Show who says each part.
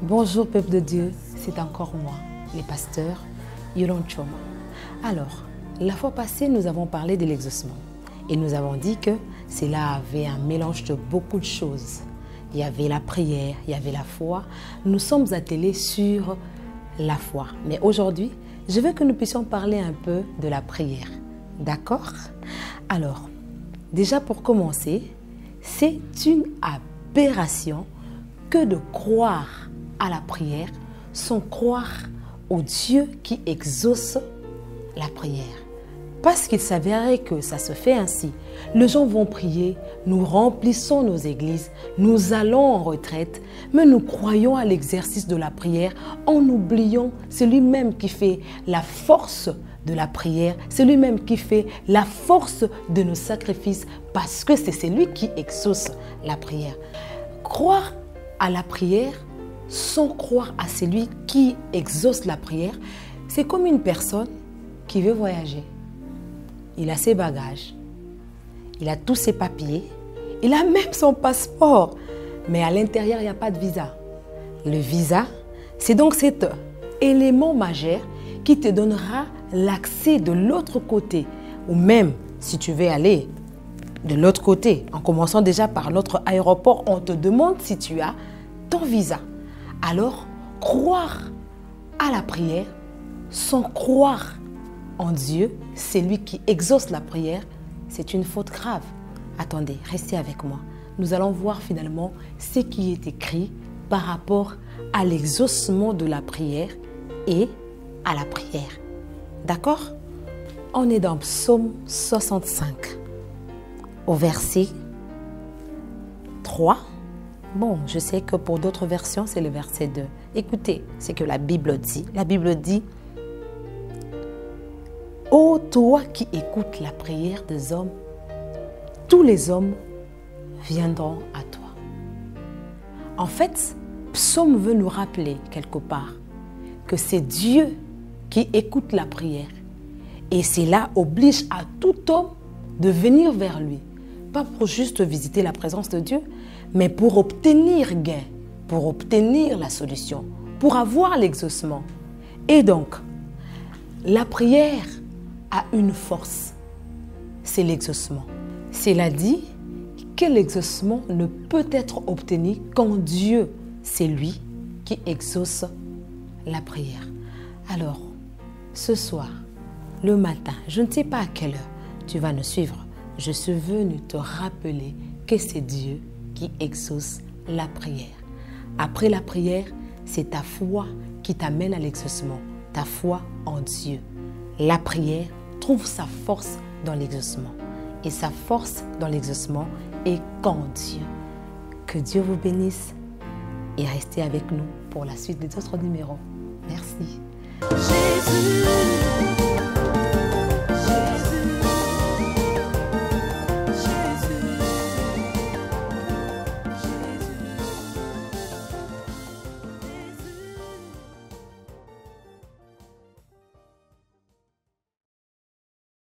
Speaker 1: Bonjour peuple de Dieu, c'est encore moi, les pasteurs Yolande Choma. Alors, la fois passée, nous avons parlé de l'exaucement et nous avons dit que cela avait un mélange de beaucoup de choses. Il y avait la prière, il y avait la foi. Nous sommes attelés sur la foi. Mais aujourd'hui, je veux que nous puissions parler un peu de la prière. D'accord? Alors, déjà pour commencer, c'est une aberration que de croire à la prière sans croire au Dieu qui exauce la prière. Parce qu'il s'avérait que ça se fait ainsi. Les gens vont prier, nous remplissons nos églises, nous allons en retraite, mais nous croyons à l'exercice de la prière en oubliant celui-même qui fait la force de la prière, c'est lui-même qui fait la force de nos sacrifices parce que c'est celui qui exauce la prière. Croire à la prière sans croire à celui qui exauce la prière, c'est comme une personne qui veut voyager. Il a ses bagages, il a tous ses papiers, il a même son passeport, mais à l'intérieur, il n'y a pas de visa. Le visa, c'est donc cet élément majeur qui te donnera l'accès de l'autre côté, ou même si tu veux aller de l'autre côté, en commençant déjà par notre aéroport, on te demande si tu as ton visa. Alors, croire à la prière sans croire en Dieu, c'est lui qui exauce la prière, c'est une faute grave. Attendez, restez avec moi. Nous allons voir finalement ce qui est écrit par rapport à l'exaucement de la prière et à la prière. D'accord? On est dans Psaume 65, au verset 3. Bon, je sais que pour d'autres versions, c'est le verset 2. Écoutez ce que la Bible dit. La Bible dit: « Ô toi qui écoutes la prière des hommes, tous les hommes viendront à toi. » En fait, Psaume veut nous rappeler quelque part que c'est Dieu qui écoute la prière. Et cela oblige à tout homme de venir vers lui. Pas pour juste visiter la présence de Dieu, mais pour obtenir gain, pour obtenir la solution, pour avoir l'exaucement. Et donc, la prière a une force, c'est l'exaucement. Cela dit que l'exaucement ne peut être obtenu quand Dieu, c'est lui qui exauce la prière. Alors, ce soir, le matin, je ne sais pas à quelle heure tu vas nous suivre, je suis venu te rappeler que c'est Dieu qui exauce la prière. Après la prière, c'est ta foi qui t'amène à l'exaucement, ta foi en Dieu. La prière trouve sa force dans l'exaucement. Et sa force dans l'exaucement est qu'en Dieu. Que Dieu vous bénisse et restez avec nous pour la suite des autres numéros. Merci. Jésus.